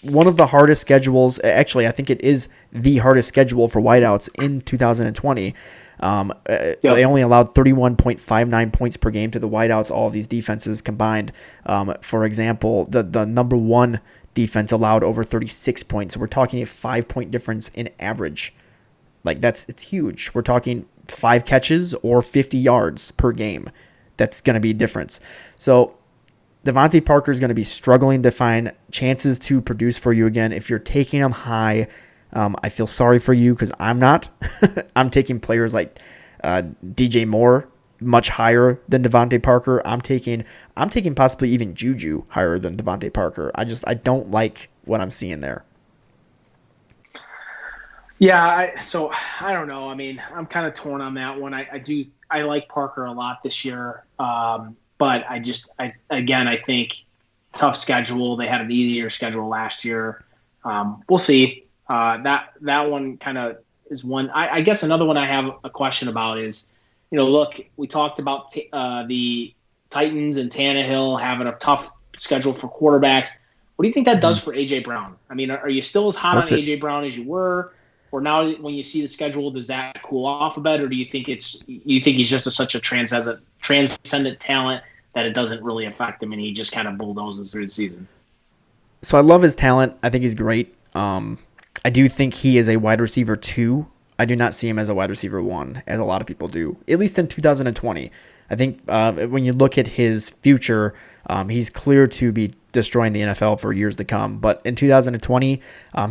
one of the hardest schedules, actually, I think it is the hardest schedule for wideouts in 2020. They only allowed 31.59 points per game to the wideouts, all of these defenses combined. For example, the number 1 defense allowed over 36 points. So we're talking a 5-point difference in average. Like it's huge. We're talking 5 catches or 50 yards per game. That's going to be a difference. So Devontae Parker is going to be struggling to find chances to produce for you again. If you're taking him high, I feel sorry for you because I'm not. I'm taking players like DJ Moore much higher than Devontae Parker. I'm taking possibly even Juju higher than Devontae Parker. I don't like what I'm seeing there. Yeah, I don't know. I mean, I'm kind of torn on that one. I like Parker a lot this year, but I think tough schedule. They had an easier schedule last year. We'll see. That one kind of is one. I guess another one I have a question about is, look, we talked about the Titans and Tannehill having a tough schedule for quarterbacks. What do you think that does for A.J. Brown? I mean, are you still as hot on A.J. Brown as you were? Or now when you see the schedule, does that cool off a bit? Or do you think he's just such a transcendent talent that it doesn't really affect him and he just kind of bulldozes through the season? So I love his talent. I think he's great. I do think he is a wide receiver 2. I do not see him as a wide receiver 1, as a lot of people do, at least in 2020. I think when you look at his future, he's clear to be destroying the NFL for years to come. But in 2020,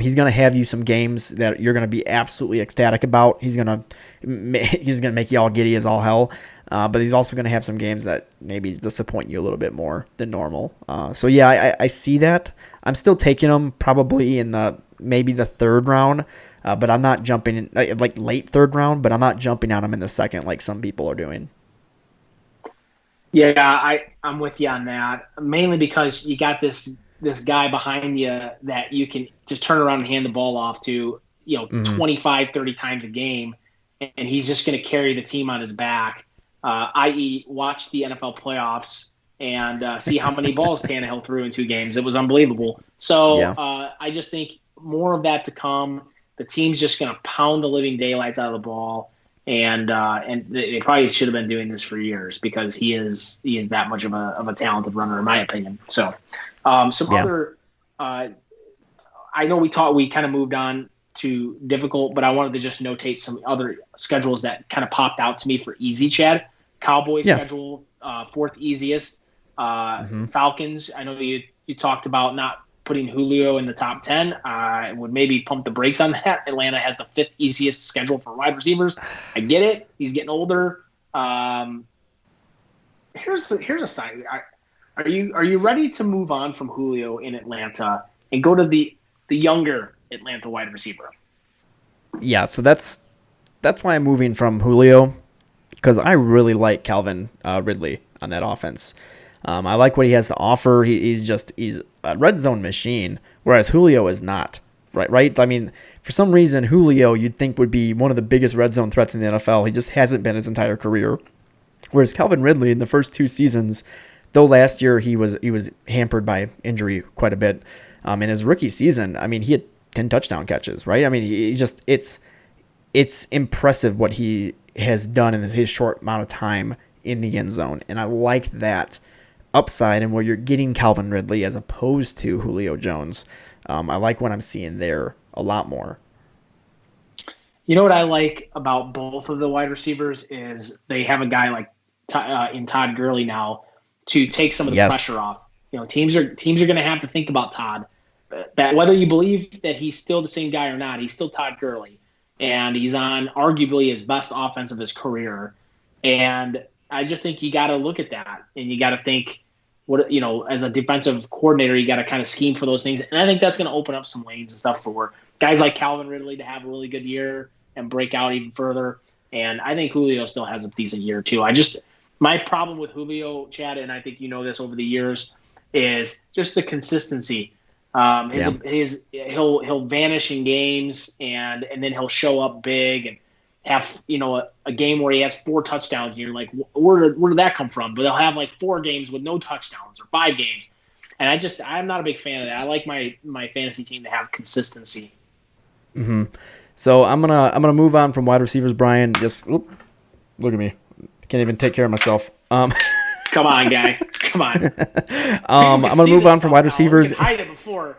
he's going to have you some games that you're going to be absolutely ecstatic about. He's going to make you all giddy as all hell. But he's also going to have some games that maybe disappoint you a little bit more than normal. So yeah, I see that. I'm still taking him probably in maybe the 3rd round. But I'm not jumping in like late 3rd round. But I'm not jumping on him in the 2nd like some people are doing. Yeah, I'm with you on that. Mainly because you got this guy behind you that you can just turn around and hand the ball off to, 25, 30 times a game, and he's just going to carry the team on his back. I.e., watch the NFL playoffs and see how many balls Tannehill threw in 2 games. It was unbelievable. So I just think more of that to come. The team's just going to pound the living daylights out of the ball. And they probably should have been doing this for years because he is that much of a talented runner, in my opinion. So, other, I know we kind of moved on to difficult, but I wanted to just notate some other schedules that kind of popped out to me for easy, Chad. Cowboys schedule, 4th easiest. Falcons, I know you talked about not putting Julio in the top 10. I would maybe pump the brakes on that. Atlanta has the 5th easiest schedule for wide receivers. I get it. He's getting older. Here's a sign. Are you ready to move on from Julio in Atlanta and go to the younger Atlanta wide receiver? Yeah, so that's why I'm moving from Julio, because I really like Calvin Ridley on that offense. I like what he has to offer. He's a red zone machine, whereas Julio is not. Right? I mean, for some reason, Julio you'd think would be one of the biggest red zone threats in the NFL. He just hasn't been his entire career. Whereas Calvin Ridley in the first 2 seasons, though last year he was hampered by injury quite a bit. In his rookie season, I mean, he had 10 touchdown catches. Right? I mean, it's impressive what he has done in his short amount of time in the end zone, and I like that upside and where you're getting Calvin Ridley as opposed to Julio Jones. I like what I'm seeing there a lot more. You know what I like about both of the wide receivers is they have a guy like in Todd Gurley now to take some of the pressure off. Teams are going to have to think about Todd. That whether you believe that he's still the same guy or not, he's still Todd Gurley, and he's on arguably his best offense of his career. And I just think you got to look at that, and you got to think, as a defensive coordinator, you got to kind of scheme for those things. And I think that's going to open up some lanes and stuff for guys like Calvin Ridley to have a really good year and break out even further. And I think Julio still has a decent year too. My problem with Julio, Chad, and I think you know this over the years, is just the consistency. He'll vanish in games and then he'll show up big and have a game where he has 4 touchdowns and you're like, where did that come from? But they'll have like 4 games with no touchdowns or 5 games, and I'm not a big fan of that. I like my fantasy team to have consistency. So I'm gonna move on from wide receivers, Brian. Just look at me, can't even take care of myself. Come on, guy, come on. I'm gonna move on from wide receivers. Hide it before.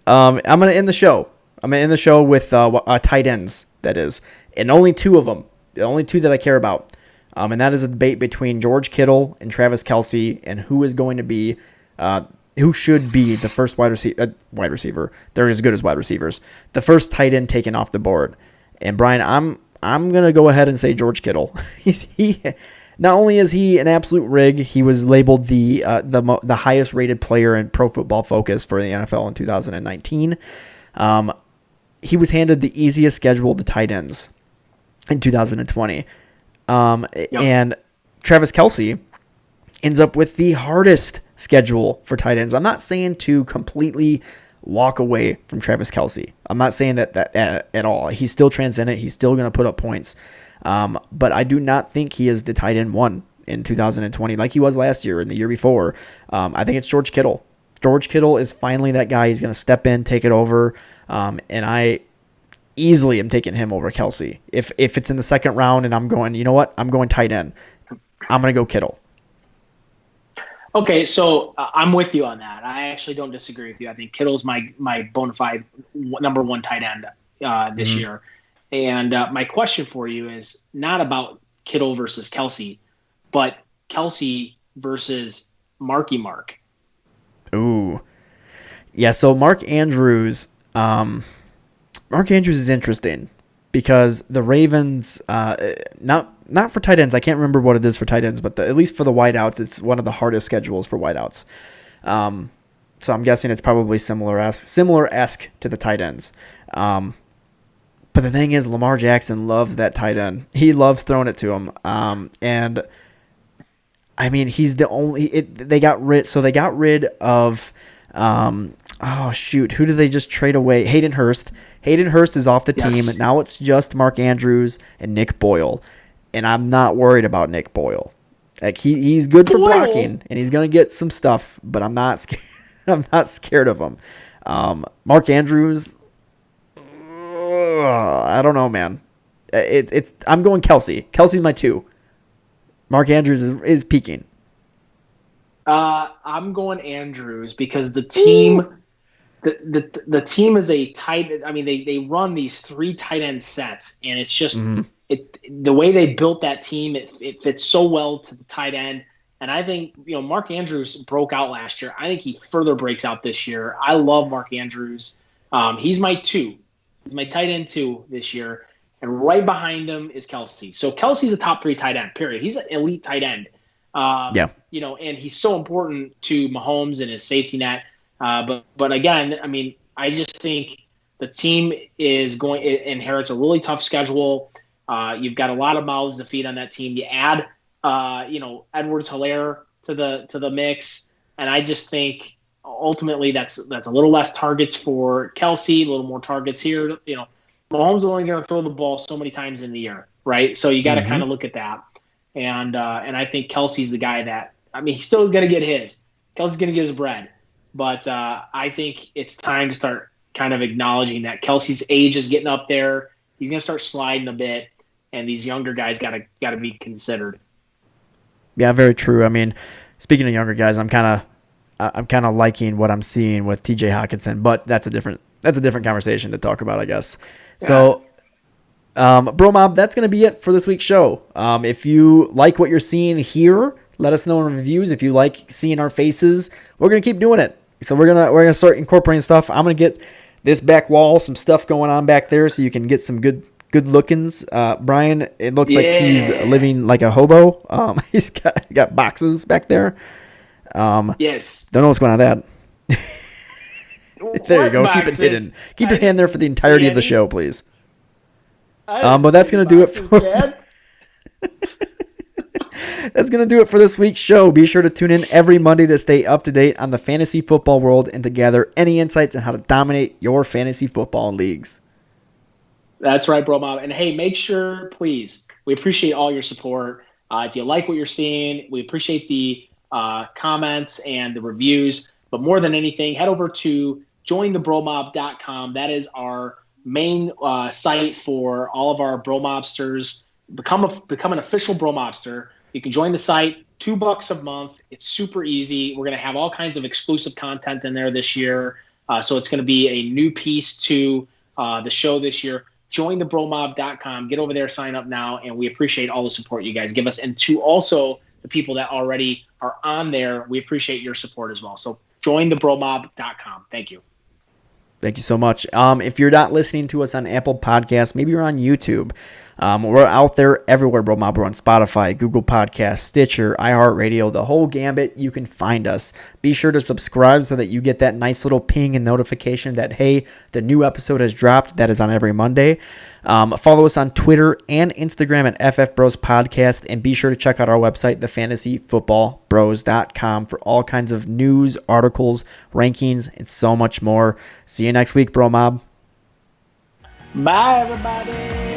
I'm gonna end the show. I'm going to end the show with tight ends, that is. And only 2 of them. The only 2 that I care about. And that is a debate between George Kittle and Travis Kelce and who is going to be, who should be the first wide receiver. They're as good as wide receivers. The first tight end taken off the board. And Brian, I'm going to go ahead and say George Kittle. He not only is he an absolute rig, he was labeled the highest rated player in Pro Football Focus for the NFL in 2019. He was handed the easiest schedule to tight ends in 2020. And Travis Kelce, ends up with the hardest schedule for tight ends. I'm not saying to completely walk away from Travis Kelce. I'm not saying that at all. He's still transcendent. He's still going to put up points. But I do not think he is the tight end one in 2020 like he was last year and the year before. I think it's George Kittle. George Kittle is finally that guy. He's going to step in, take it over. And I easily am taking him over Kelce. If it's in the second round and I'm going, you know what? I'm going tight end. I'm going to go Kittle. Okay, so I'm with you on that. I actually don't disagree with you. I think Kittle's my bona fide number one tight end this year. And my question for you is not about Kittle versus Kelce, but Kelce versus Marky Mark. Ooh. Yeah, so Mark Andrews is interesting because the Ravens, not for tight ends. I can't remember what it is for tight ends, but at least for the wideouts, it's one of the hardest schedules for wideouts. So I'm guessing it's probably similar-esque to the tight ends. But the thing is, Lamar Jackson loves that tight end. He loves throwing it to him. And I mean, he's the only. They got rid of. Oh shoot, who did they just trade away? Hayden Hurst. Hayden Hurst is off the team. Now it's just Mark Andrews and Nick Boyle. And I'm not worried about Nick Boyle. Like he's good for blocking and he's gonna get some stuff, but I'm not scared. I'm not scared of him. Mark Andrews. I don't know, man. I'm going Kelce. Kelce's my 2. Mark Andrews is peaking. I'm going Andrews because the team. The team is a tight. I mean, they run these 3 tight end sets, and it's just the way they built that team. It fits so well to the tight end, and I think Mark Andrews broke out last year. I think he further breaks out this year. I love Mark Andrews. He's my 2. He's my tight end 2 this year, and right behind him is Kelce. So Kelce's a top 3 tight end. Period. He's an elite tight end. And he's so important to Mahomes and his safety net. But again, I mean, I just think the team inherits a really tough schedule. You've got a lot of mouths to feed on that team. You add, Edwards-Helaire to the mix, and I just think ultimately that's a little less targets for Kelce, a little more targets here. Mahomes is only going to throw the ball so many times in the year, right? So you got to kind of look at that, and I think Kelce's the guy that he's still going to get his. Kelce's going to get his bread. But I think it's time to start kind of acknowledging that Kelce's age is getting up there. He's going to start sliding a bit, and these younger guys got to be considered. Yeah, very true. I mean, speaking of younger guys, I'm kind of liking what I'm seeing with T.J. Hockenson, but that's a different conversation to talk about, I guess. Yeah. So, BroMob, that's going to be it for this week's show. If you like what you're seeing here, let us know in reviews. If you like seeing our faces, we're going to keep doing it. So we're gonna start incorporating stuff. I'm gonna get this back wall, some stuff going on back there, so you can get some good lookings. Bryan, it looks like he's living like a hobo. He's got boxes back there. Yes. Don't know what's going on with that. There you go. Boxes? Keep it hidden. Keep your hand there for the entirety of the show, please. But that's gonna do it for. That's going to do it for this week's show. Be sure to tune in every Monday to stay up to date on the fantasy football world and to gather any insights on how to dominate your fantasy football leagues. That's right, BroMob. And hey, make sure, please, we appreciate all your support. If you like what you're seeing, we appreciate the comments and the reviews. But more than anything, head over to jointhebromob.com. That is our main site for all of our BroMobsters. Become an official BroMobster. You can join the site, $2 a month. It's super easy. We're going to have all kinds of exclusive content in there this year. So it's going to be a new piece to the show this year. Jointhebromob.com. Get over there, sign up now, and we appreciate all the support you guys give us. And to also the people that already are on there, we appreciate your support as well. So jointhebromob.com. Thank you. Thank you so much. If you're not listening to us on Apple Podcasts, maybe you're on YouTube. We're out there everywhere, BroMob. We're on Spotify, Google Podcasts, Stitcher, iHeartRadio, the whole gambit. You can find us. Be sure to subscribe so that you get that nice little ping and notification that, hey, the new episode has dropped. That is on every Monday. Follow us on Twitter and Instagram at FF Bros Podcast, and be sure to check out our website, thefantasyfootballbros.com, for all kinds of news, articles, rankings, and so much more. See you next week, BroMob. Bye, everybody.